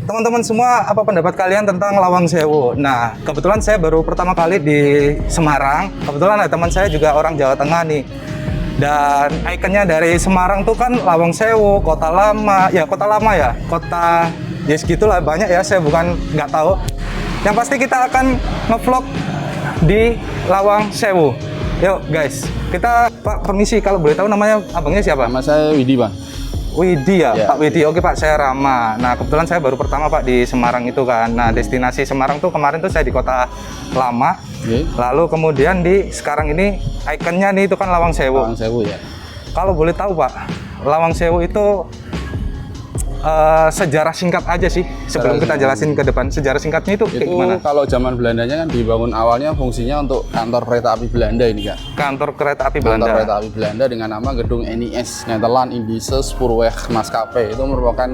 teman-teman semua, apa pendapat kalian tentang Lawang Sewu? Nah, kebetulan saya baru pertama kali di Semarang. Kebetulan ada teman saya juga orang Jawa Tengah nih. Dan ikonnya dari Semarang tuh kan Lawang Sewu, kota lama ya, kota ya segitulah, banyak ya, saya bukan nggak tahu. Yang pasti kita akan ngevlog di Lawang Sewu. Yuk guys, kita Pak permisi, kalau boleh tahu namanya abangnya siapa? Nama saya Widi, Bang. Widi ya, Ya. Pak Widi. Oke Pak, saya Rama. Nah kebetulan saya baru pertama Pak di Semarang itu kan. Nah destinasi Semarang tuh kemarin tuh saya di Kota Lama. Oke. Lalu kemudian sekarang ini ikonnya nih itu kan Lawang Sewu. Lawang Sewu ya. Kalau boleh tahu Pak, Lawang Sewu itu sejarah singkat aja sih sebelum kita jelasin ke depan. Sejarah singkatnya itu kayak gimana? Kalau zaman Belandanya kan dibangun awalnya fungsinya untuk kantor kereta api Belanda ini, Kak. Kantor kereta api Kantor Belanda. kereta api Belanda dengan nama gedung NIS, Nederland Indische Spoorweg Maskapai. Itu merupakan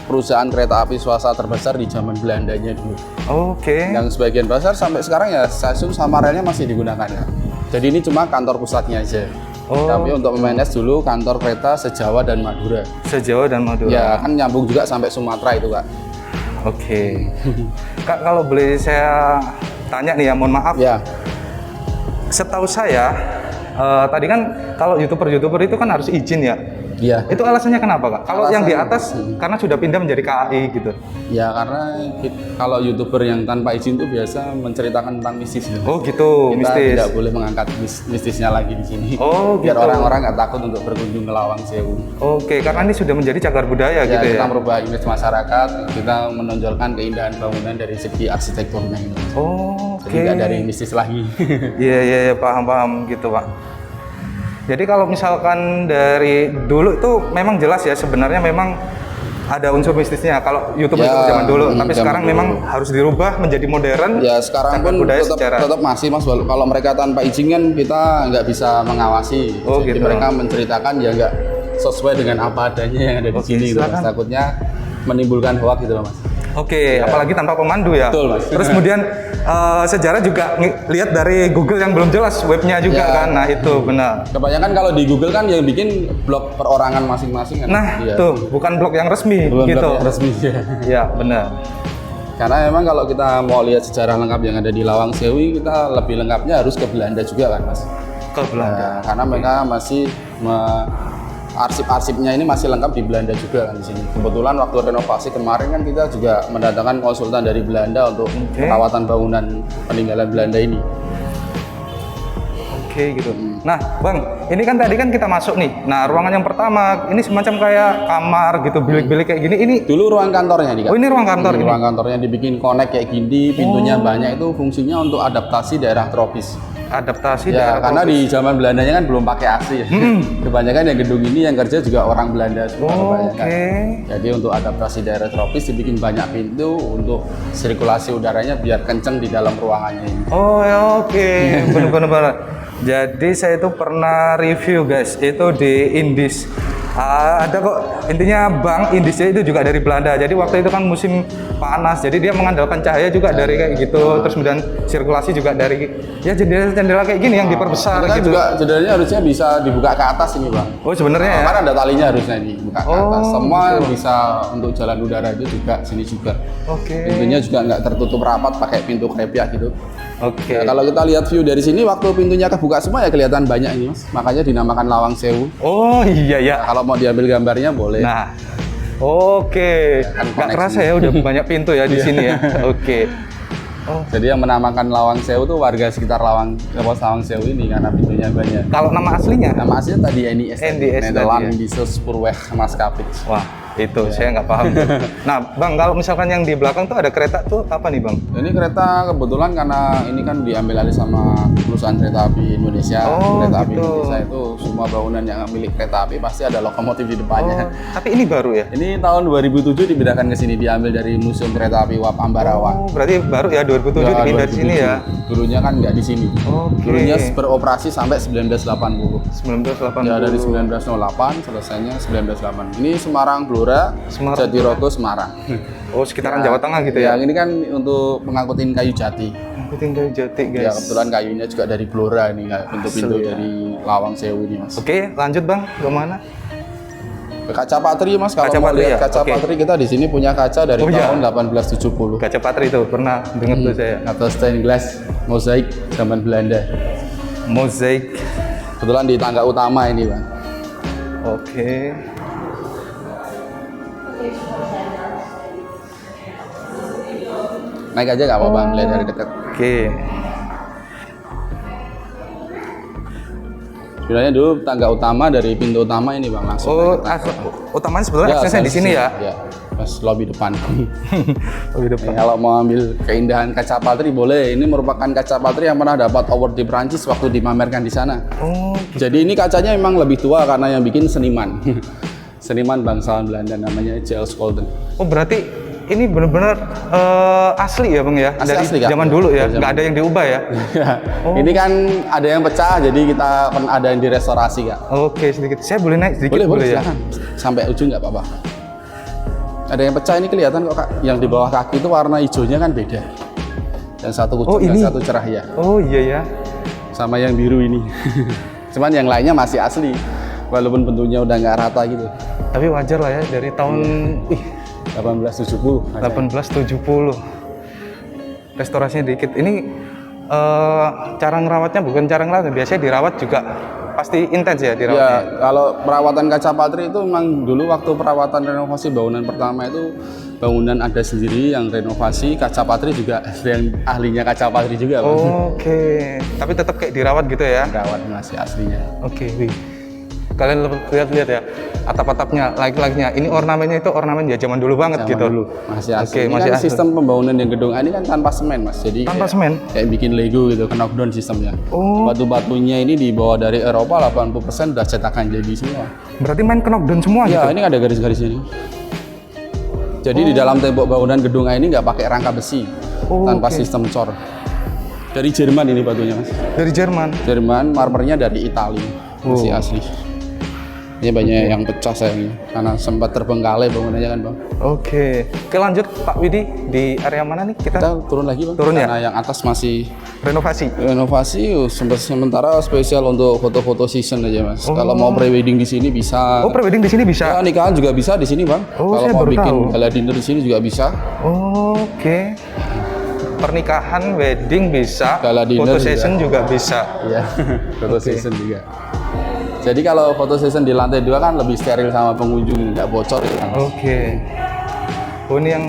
perusahaan kereta api swasta terbesar di zaman Belandanya dulu. Oke. Yang sebagian besar sampai sekarang ya stasiun sama relnya masih digunakan ya. Jadi ini cuma kantor pusatnya aja. Oh. Tapi untuk memanage dulu kantor kereta se-Jawa dan Madura. Se-Jawa dan Madura. Ya kan nyambung juga sampai Sumatera itu, Kak. Oke. Kak, kalau boleh saya tanya nih ya, mohon maaf. Ya. Setahu saya, tadi kan kalau YouTuber itu kan harus izin ya. Iya. Itu alasannya kenapa Kak? Kalau yang di Alasan- atas karena sudah pindah menjadi KAI gitu. Ya karena kalau YouTuber yang tanpa izin itu biasa menceritakan tentang mistis. Oh gitu, Kita mistis. tidak boleh mengangkat mistisnya lagi di sini. Oh, Biar gitu. orang-orang nggak takut untuk berkunjung ke Lawang Sewu. Oke, karena ini sudah menjadi cagar budaya Ya, gitu kita ya. merubah image masyarakat, kita menonjolkan keindahan bangunan dari segi arsitekturnya ini. Oh, Jadi oke. nggak dari mistis lagi. Iya, paham gitu Pak. Jadi kalau misalkan dari dulu itu memang jelas ya, sebenarnya memang ada unsur mistisnya kalau YouTuber Ya, zaman dulu, tapi zaman sekarang dulu. memang harus dirubah menjadi modern. Ya sekarang cagar pun budaya tetap, secara. tetap masih Mas. Kalau mereka tanpa izin kan kita nggak bisa mengawasi. Oh, Jadi gitu. mereka menceritakan ya nggak sesuai dengan apa adanya yang ada di Oke, sini. Gitu, Mas. silakan. Takutnya menimbulkan hoak gitu loh, Mas. Oke, apalagi tanpa pemandu ya. Betul, Mas. Terus kemudian sejarah juga lihat dari Google yang belum jelas webnya juga Ya. kan. Nah itu benar. Kebanyakan kalau di Google kan yang bikin blog perorangan masing-masing kan. Nah Iya. tuh bukan blog yang resmi Belum gitu. blog yang resmi ya. Ya benar. Karena memang kalau kita mau lihat sejarah lengkap yang ada di Lawang Sewu, kita lebih lengkapnya harus ke Belanda juga kan, Mas. Ke Belanda. Nah, karena mereka masih arsip-arsipnya ini masih lengkap di Belanda juga kan di sini. Kebetulan waktu renovasi kemarin kan kita juga mendatangkan konsultan dari Belanda untuk Oke. perawatan bangunan peninggalan Belanda ini. Oke gitu. Nah, Bang, ini kan tadi kan kita masuk nih. Nah, ruangan yang pertama ini semacam kayak kamar gitu, bilik-bilik kayak gini. Ini Dulu ruang kantornya nih, Kak. oh ini ruang kantor Ini ini. ruang kantornya dibikin connect kayak gini, pintunya banyak, itu fungsinya untuk adaptasi daerah tropis. Adaptasi Ya, daerah karena tropis. di zaman Belandanya kan belum pakai AC ya. Kebanyakan yang gedung ini yang kerja juga orang Belanda semua kebanyakan. Oke. Jadi untuk adaptasi daerah tropis dibikin banyak pintu untuk sirkulasi udaranya biar kenceng di dalam ruangannya ini. Oh ya oke, benar-benar. Jadi saya itu pernah review guys, itu di Indis. Ada kok, intinya Bank Indisnya itu juga dari Belanda. Jadi waktu itu kan musim panas, jadi dia mengandalkan cahaya juga dari kayak gitu. Terus kemudian sirkulasi juga dari ya jendela-jendela kayak gini yang diperbesar Ini kan gitu. juga jendelanya harusnya bisa dibuka ke atas ini, Bang. Oh sebenarnya ya. Kan ada talinya harusnya dibuka ke Oh, atas. Semua gitu. bisa untuk jalan udara itu juga sini juga. Oke. Pintunya juga nggak tertutup rapat pakai pintu krepiak gitu. Oke. Nah, kalau kita lihat view dari sini, waktu pintunya kebuka semua ya kelihatan banyak ini, Mas. Makanya dinamakan Lawang Sewu. Oh iya ya. Nah, kalau mau diambil gambarnya boleh. Nah, oke. Nggak koneksi. kerasa ya udah banyak pintu ya di sini ya. Oke. Oh, Jadi yang menamakan Lawang Sewu tuh warga sekitar Lawang Sewu ini karena pintunya banyak. kalau nama aslinya? Nama aslinya tadi NIS, NIS Nederland tadi ya. Indische Spoorweg Maskapai. Wah, itu saya nggak paham. Nah, Bang, kalau misalkan yang di belakang tuh ada kereta tuh apa nih, Bang? Ini kereta kebetulan karena ini kan diambil alih sama perusahaan kereta api Indonesia. Oh, Kereta api gitu. Indonesia itu semua bangunan yang milik kereta api pasti ada lokomotif di depannya. Tapi ini baru ya? Ini tahun 2007 dipindahkan ke sini, diambil dari Museum Kereta Api Uap Ambarawa. Oh, berarti baru ya 2007 Ya, dipindah di sini ya? Dulunya kan nggak di sini. Oke. Dulunya beroperasi sampai 1980. 1980. Ya dari 1908 selesainya 1908. Ini Semarang Blora, Semarang. Jatirogo Semarang. Oh, sekitaran Jawa Tengah gitu ya? Yang ini kan untuk pengangkutin kayu jati. Ikutin kayu jati, guys. Ya kebetulan kayunya juga dari Blora ini, nggak pintu-pintu Asli ya. dari Lawang Sewu ini, Mas. Oke, lanjut Bang, ke mana? Kaca patri Mas, kalau Kaca mau patri lihat ya? kaca Oke. patri kita di sini punya kaca dari Oh, iya. tahun 1870. Kaca patri itu pernah dengar tuh saya. Atau stained glass mozaik zaman Belanda. Mozaik. Kebetulan di tangga utama ini, Bang. Oke. Naik aja nggak apa-apa, lihat dari dekat. Oke. Sebenarnya dulu tangga utama dari pintu utama ini, Bang, langsung. Oh, naik ke atas. utamanya sebetulnya aksesnya di sini ya. Ya, pas lobby depan. Oh, di depan. Kalau mau ambil keindahan kaca patri boleh. Ini merupakan kaca patri yang pernah dapat award di Perancis waktu dipamerkan di sana. Oh, Jadi ini kacanya memang lebih tua karena yang bikin seniman. Seniman bangsawan Belanda namanya Giles Colden. oh berarti ini benar-benar asli ya Bang ya? Asli, Dari Kak. zaman dulu ya? Dari zaman Nggak ada yang diubah ya? Oh. Ini kan ada yang pecah, jadi kita ada yang direstorasi, Kak. Oke, sedikit. Saya boleh naik sedikit? Boleh, ya? silakan. Sampai ujung nggak apa-apa. Ada yang pecah ini kelihatan kok, Kak. Yang di bawah kaki itu warna hijaunya kan beda. Yang satu Oh, kucing, ini? yang satu cerah ya. Oh iya ya. Sama yang biru ini. Cuman yang lainnya masih asli. Walaupun bentuknya udah nggak rata gitu. Tapi wajar lah ya dari tahun 1870. 1870. Restorasinya dikit. Ini cara ngerawatnya bukan cara ngerawat. Biasanya dirawat juga pasti intens ya dirawatnya. Ya, kalau perawatan kaca patri itu memang dulu waktu perawatan renovasi bangunan pertama itu bangunan ada sendiri yang renovasi, kaca patri juga yang ahlinya kaca patri juga, Bang. Oke. Tapi tetap kayak dirawat gitu ya. Rawat masih aslinya. Oke, wih. Kalian lihat ya atap-atapnya, like-like-nya. Ini ornamennya itu ornamen ya zaman dulu banget Zaman gitu. dulu masih asli. Oke, Ini masih kan asli. sistem pembangunan yang gedung A ini kan tanpa semen, Mas. Jadi Tanpa kayak- semen? Kayak bikin Lego gitu, knockdown sistemnya. Oh. Batu-batunya ini dibawa dari Eropa 80% udah cetakan jadi semua. Berarti main knockdown semua Ya, gitu. ini ada garis-garisnya nih. Jadi di dalam tembok bangunan gedung A ini nggak pakai rangka besi, Oh, tanpa oke. sistem cor. Dari Jerman ini batunya, Mas. Dari Jerman. Jerman, marmernya dari Italia, masih Oh. asli. Ini banyak yang pecah sayangnya, karena sempat terbengkalai bangunannya kan, Bang. Oke. Oke, lanjut Pak Widi, di area mana nih kita? Kita turun lagi, Bang. Turun ya? Karena yang atas masih Renovasi. renovasi, sementara spesial untuk foto-foto season aja, Mas. Kalau mau pre-wedding di sini bisa. Oh, prewedding di sini bisa. Ya, nikahan juga bisa di sini, Bang. Oh, Kalau saya mau baru bikin tahu. gala dinner di sini juga bisa. Oke. Pernikahan, wedding bisa, Gala dinner foto session juga bisa. Iya, foto season juga. Jadi kalau foto session di lantai 2 kan lebih steril sama pengunjung, nggak bocor ya, Mas. Oke. Oh, ini yang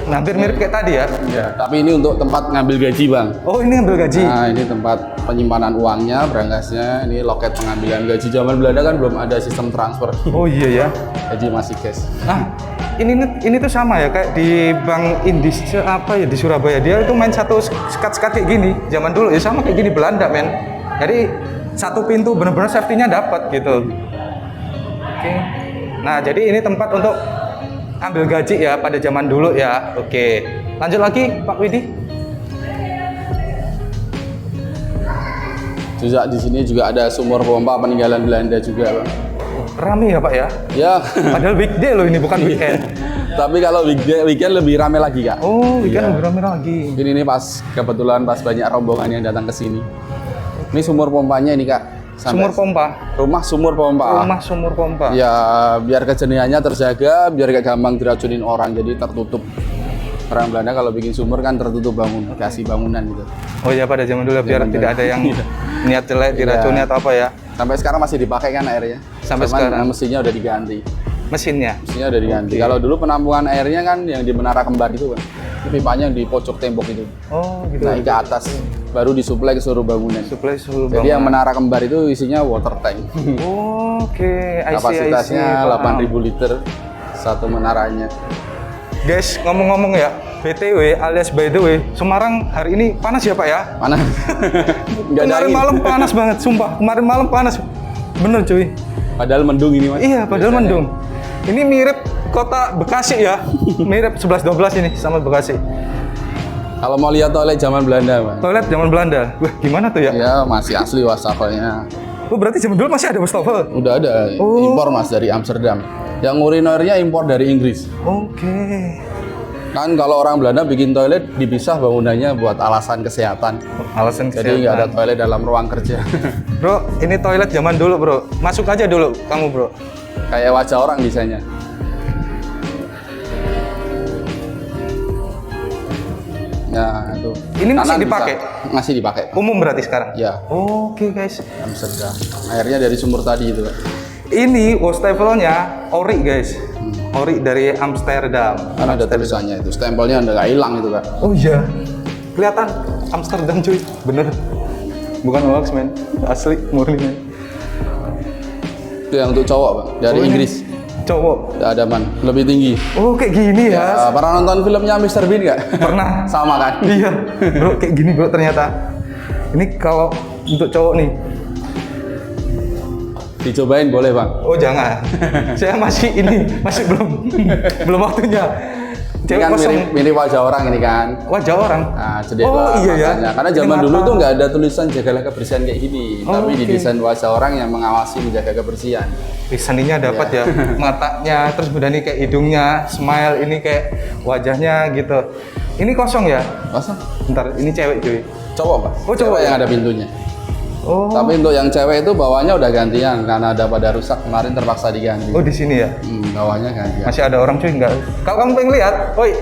hampir mirip kayak tadi ya. Ya, tapi ini untuk tempat ngambil gaji, Bang. Oh, ini ambil gaji. Nah, ini tempat penyimpanan uangnya, berangkasnya. Ini loket pengambilan gaji. Zaman Belanda kan belum ada sistem transfer. Oh iya ya. Gaji masih cash. Nah, ini tuh sama ya kayak di Bank Indis apa ya di Surabaya. Dia itu main satu sekat-sekat kayak gini. Zaman dulu ya sama kayak gini Belanda, men. Jadi satu pintu benar-benar safety-nya dapat gitu. Oke. Nah, jadi ini tempat untuk ambil gaji ya pada zaman dulu ya. Oke. Lanjut lagi Pak Widi. Juga di sini juga ada sumur pompa peninggalan Belanda juga, Bang. Rame ya Pak ya. Ya. Padahal weekday loh ini bukan weekend. Tapi kalau weekend lebih rame lagi, Kak. Oh, weekend Iya. lebih rame lagi. Ini pas kebetulan pas banyak rombongan yang datang ke sini. Ini sumur pompanya ini, Kak. Sumur pompa. Rumah sumur pompa. Rumah sumur pompa. Ya, biar kejernihannya terjaga, biar gak gampang diracunin orang, jadi tertutup. Orang Belanda kalau bikin sumur kan tertutup kasih bangunan gitu. Oh ya pada zaman dulu biar Zaman tidak dulu. ada yang niat jelek diracuni atau apa ya. Sampai sekarang masih dipakai kan airnya. Sampai Cuman sekarang. mesinnya udah diganti. Mesinnya. Mesinnya udah diganti. Oke. Kalau dulu penampungan airnya kan yang di Menara Kembar itu kan. Itu pipanya yang di pojok tembok itu. Oh gitu. Naik ke atas, baru disuplai ke seluruh bangunan. Suplai seluruh Jadi yang bangunan. Menara Kembar itu isinya water tank. Oke, I see, Kapasitasnya paham. 8.000 liter satu menaranya. Guys, ngomong-ngomong ya, BTW alias by the way, Semarang hari ini panas ya Pak ya? Mana? Nggak ada Kemarin angin. malam panas banget, sumpah. Kemarin malam panas. Bener cuy. Padahal mendung ini, Mas. Iya, padahal Biasanya. mendung. Ini mirip kota Bekasi ya. Mirip 11-12 ini sama Bekasi. Kalau mau lihat toilet zaman Belanda, Mas. Toilet zaman Belanda. Wah, gimana tuh ya? Ya masih asli wastafelnya. Oh, berarti zaman dulu masih ada wastafel. Udah ada Oh. impor, Mas, dari Amsterdam. Yang urinoirnya impor dari Inggris. Oke. Kan kalau orang Belanda bikin toilet dipisah bangunannya buat alasan kesehatan. Alasan Jadi nggak ada kesehatan. toilet dalam ruang kerja. Bro, ini toilet zaman dulu, Bro. Masuk aja dulu kamu, Bro. Kayak wajah orang desainnya. Nah, itu. Ini masih Kanan dipakai? bisa. Masih dipakai. Umum berarti sekarang? Ya. Oke guys. Amsterdam. Airnya dari sumur tadi itu, Pak. Ini wastafelnya ori guys. Ori dari Amsterdam. Karena ada tulisannya itu, stempelnya nggak hilang itu, Kak. Oh iya. Kelihatan Amsterdam cuy. Bener. Bukan hoax men. Asli murni men. Itu yang untuk cowok, Pak, dari Oh, ini Inggris. Cowok. Tidak ada man, lebih tinggi. Oh kayak gini ya. Pernah nonton filmnya Mr. Bean nggak? Pernah. Sama kan? Iya. Bro kayak gini bro ternyata. Ini kalau untuk cowok nih. Dicobain boleh, Bang. Oh jangan. Saya masih masih belum waktunya. Ini Cewek kan kosong. mirip wajah orang ini kan. Wajah orang. Nah, Oh iya ya. makanya. Karena Ini zaman dulu mata. tuh nggak ada tulisan jagalah kebersihan kayak gini, Oh, tapi oke. didesain wajah orang yang mengawasi menjaga kebersihan. Seninya dapat Iya. ya, matanya, terus udah nih kayak hidungnya, smile, ini kayak wajahnya gitu. Ini kosong ya? Masa? Bentar, ini cewek cuy. Cowok, Pak. Oh, cowok Cewek yang ya? ada pintunya. Oh, Tapi untuk yang cewek itu bawahnya udah gantian karena ada pada rusak kemarin terpaksa diganti. oh di sini ya? Bawahnya gantian. Masih ada orang cuy nggak? Kalau kamu pengen lihat, woi.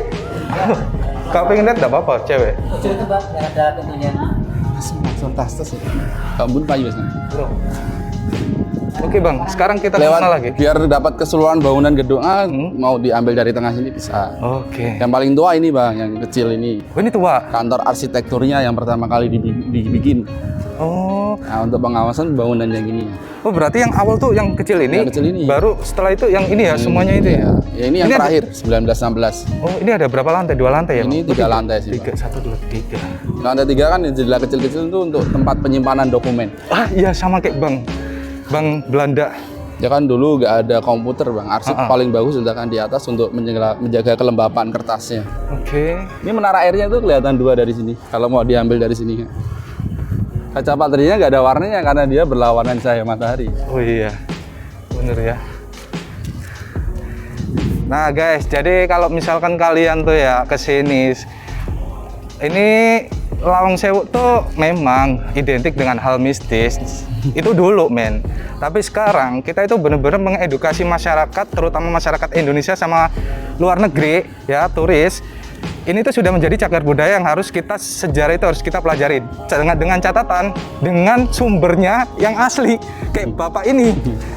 Kalau pengen lihat nggak apa-apa, cewek. Kecil itu bang, yang ada pintunya. Fantastis ya. Kambun payu Mas. Bro. Oke bang, sekarang kita Lewat kemana lagi? biar dapat keseluruhan bangunan gedung A mau diambil dari tengah sini bisa. Oke. Yang paling tua ini, Bang, yang kecil ini. Oh ini tua. Kantor arsitekturnya yang pertama kali dibikin. Oh. Nah, untuk pengawasan bangunan yang ini. Oh berarti yang awal tuh yang kecil ini. Yang kecil ini. Baru setelah itu yang ini ya, semuanya itu ya. Ya, ini yang Ini ada- terakhir 1916. Oh ini ada berapa lantai? 2 lantai ya? Ini Bang? 3 lantai sih, Tiga, Bang. 1, 2, 3. Lantai 3 kan jendela kecil-kecil itu untuk tempat penyimpanan dokumen. Ah iya sama kayak Bang Belanda. Ya kan dulu nggak ada komputer, Bang. Arsip paling bagus letakkan di atas untuk menjaga kelembapan kertasnya. Oke. Ini menara airnya tuh kelihatan 2 dari sini. Kalau mau diambil dari sini. Kaca patrinya nggak ada warnanya karena dia berlawanan cahaya matahari. Oh iya. Bener ya. Nah guys, jadi kalau misalkan kalian tuh ya ke sini, ini Lawang Sewu tuh memang identik dengan hal mistis. Itu dulu men. Tapi sekarang kita itu benar-benar mengedukasi masyarakat, terutama masyarakat Indonesia sama luar negeri ya, turis. Ini tuh sudah menjadi cagar budaya yang harus kita, sejarah itu harus kita pelajari dengan catatan, dengan sumbernya yang asli kayak bapak ini.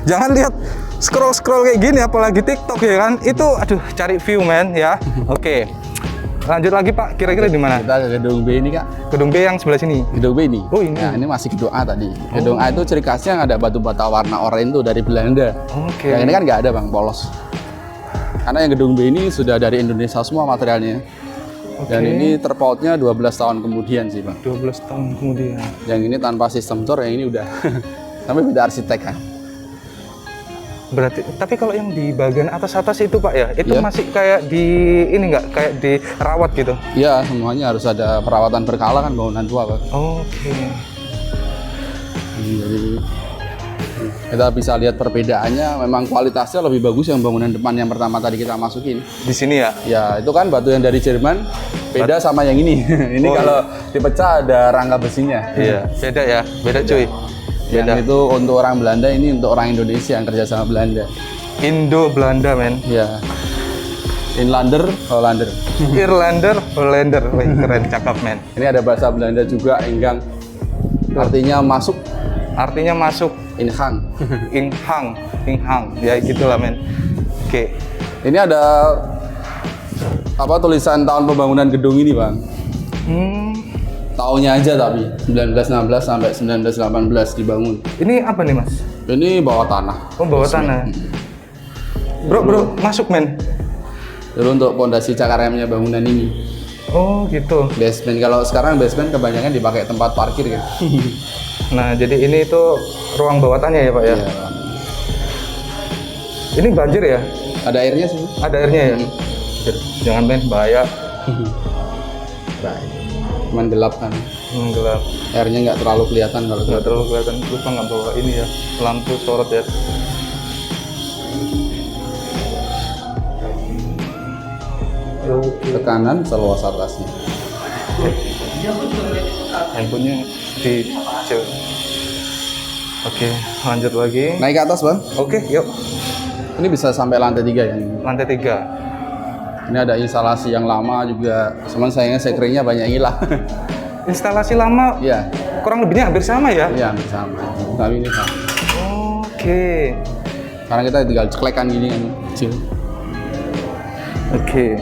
Jangan lihat scroll kayak gini, apalagi TikTok ya kan. Itu aduh cari view men ya. Oke. Lanjut lagi Pak, kira-kira di mana? Kita ke gedung B ini, Kak. Gedung B yang sebelah sini. Gedung B ini. Oh, ini. Nah, ini masih gedung A tadi. Gedung A itu ciri khasnya yang ada batu bata warna oranye itu dari Belanda. Oke. Yang ini kan nggak ada, Bang, polos. Karena yang gedung B ini sudah dari Indonesia semua materialnya. Dan ini terpautnya 12 tahun kemudian sih, Bang. 12 tahun kemudian. Yang ini tanpa sistem cor, yang ini udah. Tapi beda arsitek kan. Berarti, tapi kalau yang di bagian atas itu Pak ya, itu Iya. masih kayak di ini nggak kayak dirawat gitu? Iya, semuanya harus ada perawatan berkala kan bangunan tua, Bang. Oke. Jadi kita bisa lihat perbedaannya, memang kualitasnya lebih bagus yang bangunan depan yang pertama tadi kita masukin. Di sini ya? Ya itu kan batu yang dari Jerman beda sama yang ini. Ini Oh, kalau dipecah ada rangka besinya. Iya. Beda ya, beda cuy. Beda. Yang itu untuk orang Belanda, ini untuk orang Indonesia yang kerja sama Belanda. Indo Belanda men. Ya. Inlander, Hollander. Irlander, Hollander. Wih, keren, cakep men. Ini ada bahasa Belanda juga, enggang. Artinya masuk, Artinya masuk inhang. inhang. Ya gitulah men. Oke. Ini ada apa tulisan tahun pembangunan gedung ini, Bang. Tahunnya aja tapi 1916 sampai 1918 dibangun. Ini apa nih mas? Ini bawah tanah. Oh bawah tanah. Bro, masuk men. Dulu untuk pondasi cakar remnya bangunan ini. Oh gitu. Basement, kalau sekarang basement kebanyakan dipakai tempat parkir kan. Nah jadi ini itu ruang bawah tanah ya pak ya? Iya. Ini banjir ya? Ada airnya sih. Ada airnya ya? Jangan men, bahaya. Cuman gelap kan. Gelap. Airnya nggak terlalu kelihatan kalau Nggak terlalu kelihatan. Lupa nggak bawa ini ya, lampu sorot ya. ke kanan seluas atasnya. Handphonenya di Oke, lanjut lagi. Naik ke atas, Bang. Oke, yuk. Ini bisa sampai lantai 3 yang ini. Lantai 3. Ini ada instalasi yang lama juga, cuman sayangnya sekeringnya banyak yang hilang. Instalasi lama Iya, kurang lebihnya hampir sama ya? iya hampir sama. Tapi ini sama. Oke. Karena kita tinggal ceklekan gini kan, kecil. Oke.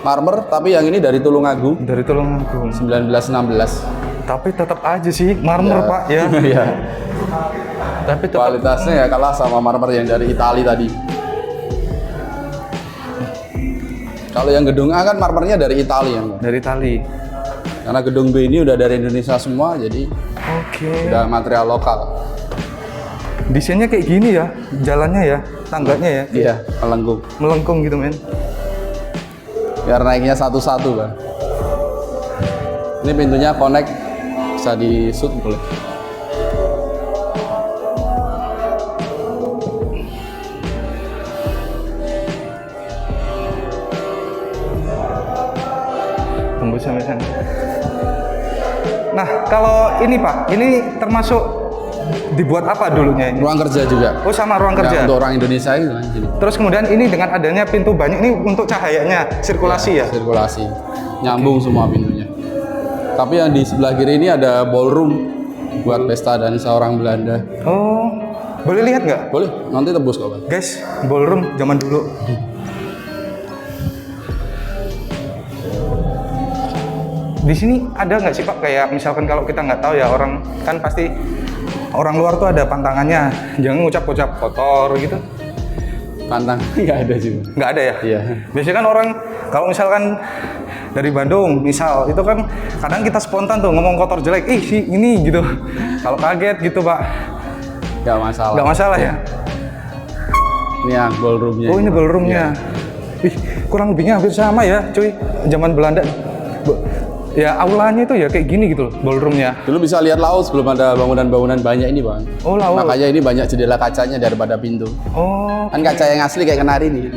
Marmer, tapi yang ini dari Tulungagung, Dari Tulungagung. 1916. Tapi tetap aja sih marmer, Ya. Pak, ya. Iya. Tapi tetap Kualitasnya ya kalah sama marmer yang dari Italia tadi. Kalau yang gedung A kan marmernya dari Italia, Bang. dari tali. Karena gedung B ini udah dari Indonesia semua, jadi Oke. udah material lokal. Desainnya kayak gini ya, jalannya ya, tangganya ya. Iya, melengkung. Melengkung gitu, men. Biar naiknya satu-satu, Bang. Ini pintunya connect, bisa di shoot boleh. Tembus sampai sana. Nah, kalau ini Pak, ini termasuk dibuat apa dulunya ini? Ruang kerja juga. Oh, sama ruang Ya, kerja. untuk orang Indonesia itu kan gini. Terus kemudian ini dengan adanya pintu banyak ini untuk cahayanya, sirkulasi ya? Sirkulasi. Nyambung semua pintunya. Tapi yang di sebelah kiri ini ada ballroom buat pesta dan seorang Belanda. Oh, boleh lihat nggak? Boleh, nanti tebus kok, Bang. Guys, ballroom zaman dulu. Di sini ada nggak sih Pak, kayak misalkan kalau kita nggak tahu ya, orang kan pasti orang luar tuh ada pantangannya, jangan ngucap-ngucap kotor gitu. Pantang nggak ada sih, Bang. Nggak ada ya? Iya. Biasanya kan orang kalau misalkan dari Bandung misal itu kan kadang kita spontan tuh ngomong kotor jelek, ih si ini gitu. Kalau kaget gitu Pak, Nggak masalah. nggak masalah ya? Ini yang ballroomnya. Oh ini ballroomnya. Ih kurang lebihnya hampir sama ya cuy, zaman Belanda. Ya aulanya itu ya kayak gini gitu loh, ballroomnya. Dulu bisa lihat laut sebelum ada bangunan-bangunan banyak ini, Bang. Oh laut. Makanya ini banyak jendela kacanya daripada pintu. Oh, Kan kaca yang asli kayak kenari nih.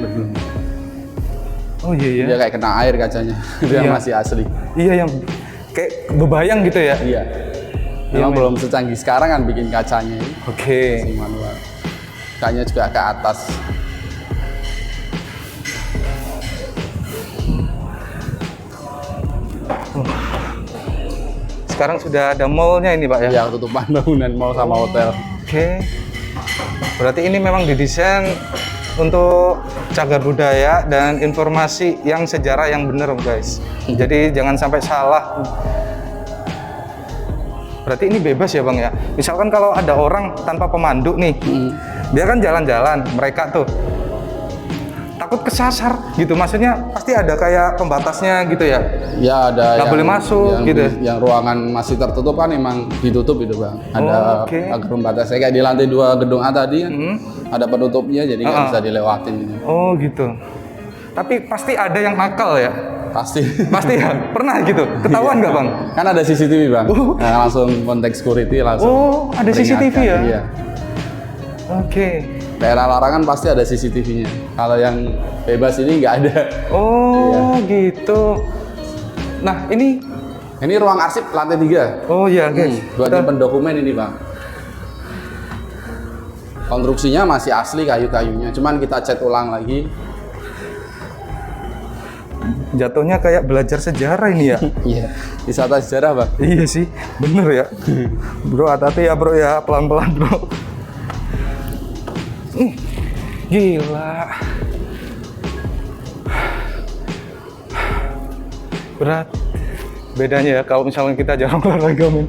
oh iya ya. Dia kayak kena air kacanya. Itu yang Iya. masih asli. Iya yang kayak bebayang gitu ya. Iya. Memang belum secanggih sekarang kan bikin kacanya ini. Oke. Si manual. Kacanya juga ke atas. Sekarang sudah ada mallnya ini Pak ya. Ya, tutupan bangunan mall sama hotel. Oke. Berarti ini memang didesain untuk cagar budaya dan informasi yang sejarah yang benar guys. Jadi jangan sampai salah. Berarti ini bebas ya Bang ya. Misalkan kalau ada orang tanpa pemandu nih, dia kan jalan-jalan, mereka tuh takut kesasar gitu. Maksudnya pasti ada kayak pembatasnya gitu ya. Ya ada Nggak boleh masuk, yang, gitu. Yang ruangan masih tertutup kan emang ditutup itu, Bang. Ada Oh, oke. pagar pembatasnya kayak di lantai 2 gedung A tadi kan. Ada penutupnya jadi nggak bisa dilewatin gitu. Oh gitu. Tapi pasti ada yang nakal ya. Pasti. Pasti ya. Pernah gitu. Ketahuan nggak Bang? Kan ada CCTV, Bang. Nah, langsung kontak security langsung. Oh, ada CCTV peringatkan. ya? Iya. Oke. Daerah larangan pasti ada CCTV-nya. Kalau yang bebas ini nggak ada. Oh gitu. Nah ini. Ini ruang arsip lantai 3. Oh iya guys. Buat nyimpen dokumen ini, Bang. Konstruksinya masih asli kayu-kayunya, cuman kita cat ulang lagi. Jatuhnya kayak belajar sejarah ini ya. Iya, wisata sejarah, Bang. Iya sih, bener ya. Bro, hati-hati ya bro ya, pelan-pelan bro. Gila. Berat. Bedanya ya kalau misalnya kita jarang olahraga men.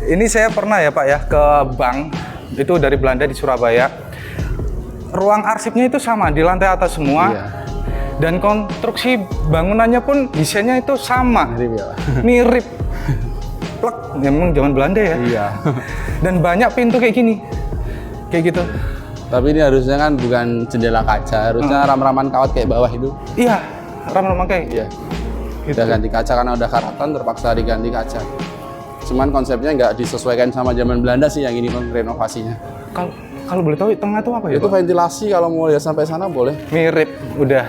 Ini saya pernah ya Pak ya ke bank, itu dari Belanda di Surabaya. Ruang arsipnya itu sama, di lantai atas semua. Iya. Dan konstruksi bangunannya pun desainnya itu sama. Mirip ya, Pak? Mirip. Plek, memang zaman Belanda ya. Iya. Dan banyak pintu kayak gini. Kayak gitu. Tapi ini harusnya kan bukan jendela kaca, harusnya ram-raman kawat kayak bawah itu. Iya, ram-ram kayak. Iya. Kita ganti kaca karena udah karatan, terpaksa diganti kaca. Cuman konsepnya nggak disesuaikan sama zaman Belanda sih yang ini, Bang, renovasinya. Kalau boleh tahu tengah itu apa ya? Itu Pak? ventilasi, kalau mau lihat sampai sana boleh. Mirip, udah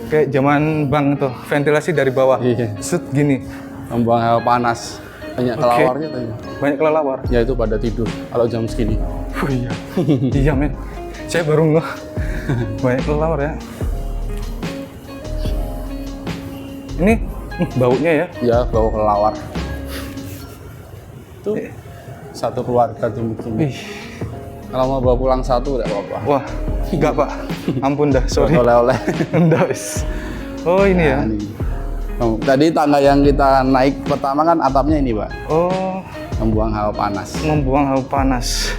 kayak zaman bank tuh, ventilasi dari bawah. Iya. Set gini. Membuang hawa panas. Banyak Oke. kelawarnya tadi. Banyak kelelawar. Ya itu pada tidur kalau jam segini. Oh iya. Iya men. Saya baru ngeh. Banyak kelelawar ya. Ini baunya ya. Ya bau kelawar. Itu satu keluarga tumbuh-tumbuh. Ih. Kalau mau bawa pulang satu tidak apa-apa. Wah, enggak Pak. Ampun dah, sorry. Oleh-oleh. Enggak wis. Oh ini ya. Nah, ini. Oh, tadi tangga yang kita naik pertama kan atapnya ini, Pak. Oh, Membuang hawa panas. membuang hawa panas.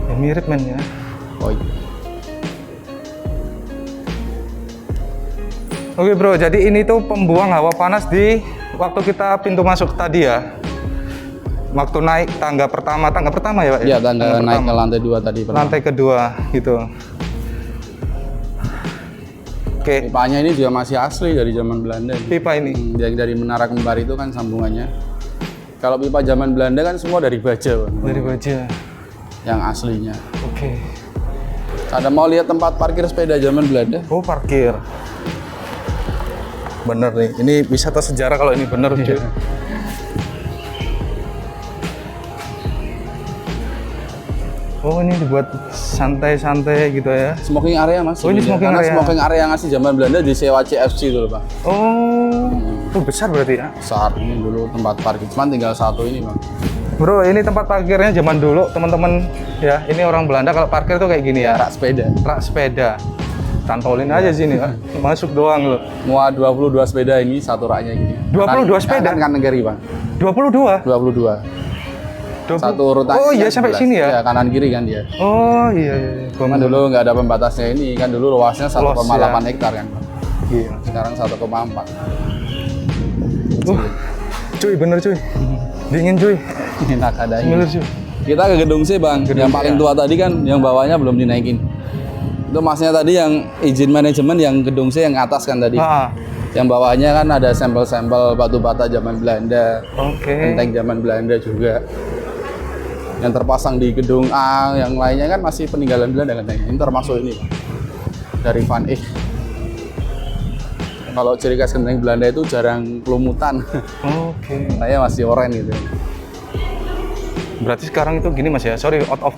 Ya, mirip men ya. Oh, iya. Oke bro, jadi ini tuh pembuang hawa panas di waktu kita pintu masuk tadi ya. Waktu naik tangga pertama ya Pak? Iya, tangga naik ke pertama. lantai 2 tadi. pertama. Lantai kedua gitu. Oke, Pipanya ini juga masih asli dari zaman Belanda. pipa ini. Yang dari Menara Kembar itu kan sambungannya. Kalau pipa zaman Belanda kan semua dari baja, Pak. Dari baja. Yang aslinya. Oke. Ada mau lihat tempat parkir sepeda zaman Belanda? Oh parkir. Bener nih, ini wisata sejarah kalau ini bener cuy. Oh ini dibuat santai-santai gitu ya. Smoking area mas. Oh, ini smoking Karena area. smoking area yang asli zaman Belanda disewa CFC dulu pak. Oh, besar berarti ya. Saat ini dulu tempat parkir, cuman tinggal satu ini bang. Bro, ini tempat parkirnya zaman dulu teman-teman ya. Ini orang Belanda kalau parkir tuh kayak gini ya. Rak sepeda. Rak sepeda. Cantolin aja sini Pak. Masuk doang loh. Muat 22 sepeda ini satu raknya gini. 22 sepeda? Kanan kiri bang. 22. 22. 20. Satu urutannya. Oh iya kan sampai 11. sini ya. Ya kanan kiri kan dia. Oh iya iya. Cuman dulu nggak ada pembatasnya ini kan dulu luasnya 1,8 ya. hektar kan. Bang. Iya. Sekarang 1,4. Cuy bener cuy. Dingin cuy. Enak adanya. Bener cuy. Kita ke gedung C bang. Gedung Yang C, paling ya. tua tadi kan, yang bawahnya belum dinaikin. Itu masnya tadi yang izin manajemen yang gedung C yang atas kan tadi. Ah, Yang bawahnya kan ada sampel-sampel batu bata zaman Belanda, oke. enteng zaman Belanda juga. Yang terpasang di gedung A, yang lainnya kan masih peninggalan Belanda kan. Ini termasuk ini Bang. Dari Van Eyck. Kalau ciri khas genteng Belanda itu jarang kelumutan. Oke. Saya masih oranye gitu. Berarti sekarang itu gini Mas ya. Sorry out of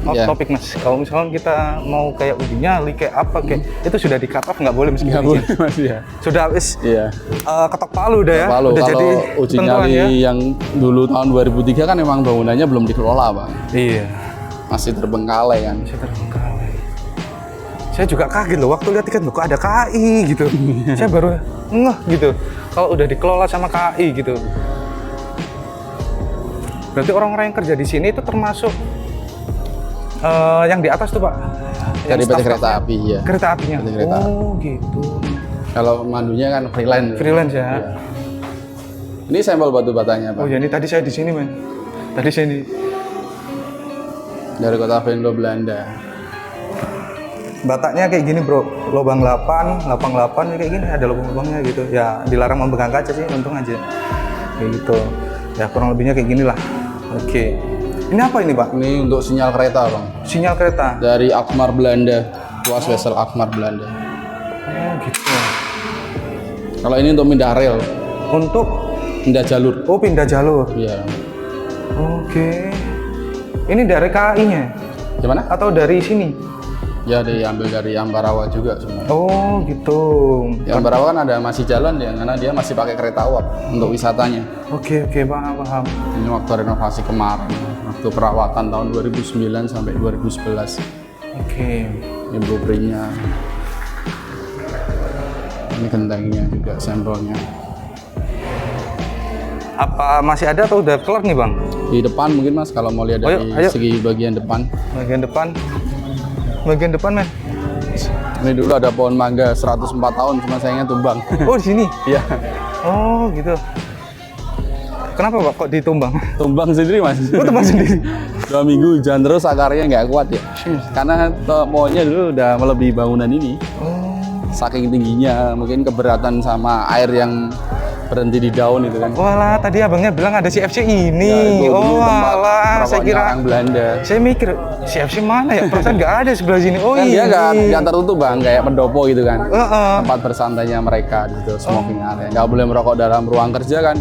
Iya. topic Mas. Kalau misalkan kita mau kayak uji nyali kayak apa kayak itu sudah di cut off nggak boleh meskipun Nggak izin. boleh mas ya. Sudah wis Iya. ketok palu udah ya. Palu. Udah Kalau jadi uji ketentuan nyali ya. yang dulu tahun 2003 kan memang bangunannya belum dikelola bang, Iya. masih terbengkalai kan. Saya terbengkalai. Saya juga kaget loh waktu lihat tiket kok ada KAI gitu. Saya baru ngeh gitu. Kalau udah dikelola sama KAI gitu. Berarti orang-orang yang kerja di sini itu termasuk yang di atas tuh Pak. Dari Yang PT Kereta staff-staffnya. Api ya. Kereta apinya. PT Kereta Api. Oh gitu. Kalau mandunya kan freelance. Freelance ya. Iya. Ini sampel batu batanya pak. Oh ya ini tadi saya di sini men. Tadi saya di Dari kota Venlo Belanda. bataknya kayak gini bro, lubang 8 ya kayak gini ada lubang-lubangnya gitu. Ya dilarang memegang kaca sih, untung aja. Kayak gitu. Ya kurang lebihnya kayak gini lah. Oke. Ini apa ini Pak? Ini untuk sinyal kereta bang. Sinyal kereta. Dari Alkmaar Belanda. Tuas Wesel Alkmaar Belanda. Oh gitu. Kalau ini untuk pindah rel, Untuk pindah jalur. pindah jalur. Iya. Oke. Ini dari KAI-nya Gimana? atau dari sini? Ya diambil dari Ambarawa juga semua. Oh gitu. Di Ambarawa kan ada masih jalan ya, karena dia masih pakai kereta uap untuk wisatanya. Oke paham. Ini waktu renovasi kemarin, waktu perawatan tahun 2009 sampai 2011. Oke. Ini blueprintnya. Ini gentengnya juga sampelnya. Apa masih ada atau udah kelar nih Bang? Di depan mungkin mas, kalau mau lihat Oh, dari ayo. segi bagian depan. Bagian depan. Bagian depan men. Ini dulu ada pohon mangga 104 tahun, cuma sayangnya tumbang. Oh di sini. Iya, Oh gitu. Kenapa Pak kok ditumbang? tumbang sendiri mas. Oh tumbang sendiri. 2 minggu hujan terus akarnya nggak kuat ya. Karena pohonnya dulu udah melebihi bangunan ini. Oh. Saking tingginya, mungkin keberatan sama air yang berhenti di daun itu kan. Walah tadi abangnya bilang ada CFC Ya, ini. itu Oh dulu tempat alah, saya merokoknya kira. orang Belanda. Saya mikir CFC mana ya? Perasaan nggak ada sebelah sini. Oh Kan dia ini. nggak tertutup bang, kayak pendopo gitu kan. Heeh. Tempat bersantainya mereka gitu, smoking area. Nggak boleh merokok dalam ruang kerja kan.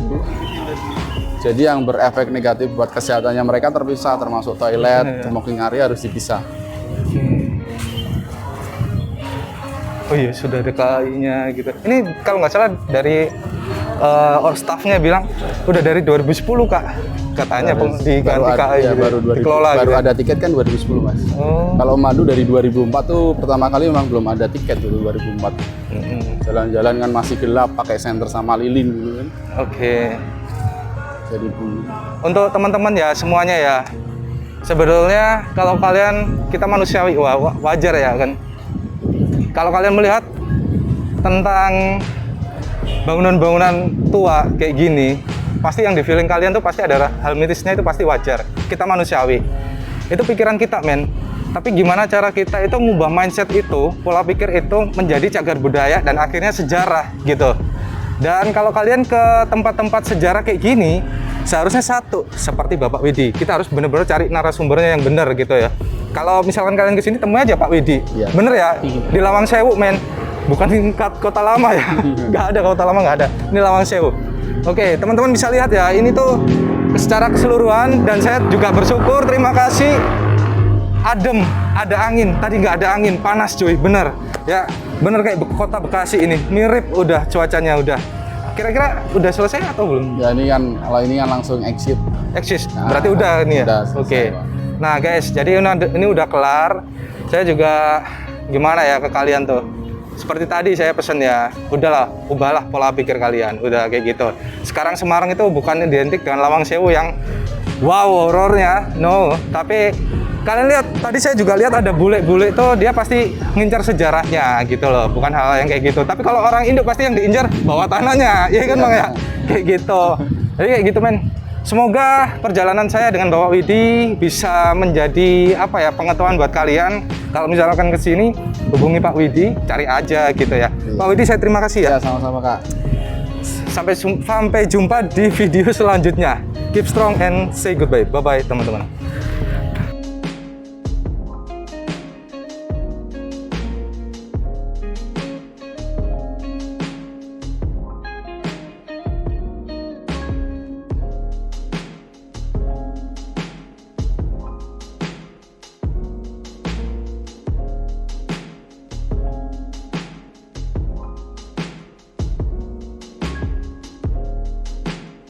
Jadi yang berefek negatif buat kesehatannya mereka terpisah, termasuk toilet, smoking area harus dipisah. Oh iya, sudah ada KAI-nya gitu. Ini kalau nggak salah dari staffnya bilang udah dari 2010 Kak. Katanya diganti KAI ya, gitu. baru 2000, Dikelola baru gitu. ada tiket kan 2010 Mas. Oh. Kalau Madu dari 2004 tuh pertama kali memang belum ada tiket dulu 2004. Jalan-jalan kan masih gelap, pakai senter sama lilin gitu kan. Oke. Jadi Untuk teman-teman ya semuanya ya. Sebetulnya kalau kalian kita manusiawi wajar ya kan. Kalau kalian melihat tentang bangunan-bangunan tua kayak gini, pasti yang di feeling kalian tuh pasti ada hal mitisnya, itu pasti wajar. Kita manusiawi. Itu pikiran kita, men. Tapi gimana cara kita itu ngubah mindset itu, pola pikir itu menjadi cagar budaya dan akhirnya sejarah gitu. Dan kalau kalian ke tempat-tempat sejarah kayak gini, seharusnya satu, seperti Bapak Widi. Kita harus benar-benar cari narasumbernya yang benar gitu ya. Kalau misalkan kalian ke sini, temui aja Pak Widi. Iya. Bener ya? Di Lawang Sewu, men. Bukan di Kota Lama ya. Nggak ada, Kota Lama nggak ada. Ini Lawang Sewu. Oke, teman-teman bisa lihat ya. Ini tuh secara keseluruhan, dan saya juga bersyukur, terima kasih. Adem, ada angin. Tadi nggak ada angin, panas cuy, bener. Ya, bener kayak kota Bekasi ini. Mirip udah cuacanya udah. Kira-kira udah selesai atau belum? ya ini kan kalau ini kan langsung exit. Eksis, Nah, berarti udah nih ya? udah selesai, Oke. Pak. Nah guys, jadi ini udah kelar. Saya juga gimana ya ke kalian tuh. Seperti tadi saya pesen ya, udahlah, ubahlah pola pikir kalian. Udah kayak gitu. Sekarang Semarang itu bukan identik dengan Lawang Sewu yang wow horornya, no. Tapi kalian lihat, tadi saya juga lihat ada bule-bule tuh, dia pasti ngincar sejarahnya gitu loh. Bukan hal yang kayak gitu. Tapi kalau orang Indo pasti yang diincar bawah tanahnya, ya kan Bang ya? Kayak gitu. Jadi kayak gitu men. Semoga perjalanan saya dengan Bapak Widi bisa menjadi apa ya, pengetahuan buat kalian. Kalau misalkan ke sini, hubungi Pak Widi, cari aja gitu ya. Pak Widi, saya terima kasih ya. Ya sama-sama Kak. Sampai jumpa di video selanjutnya. Keep strong and say goodbye. Bye bye teman-teman.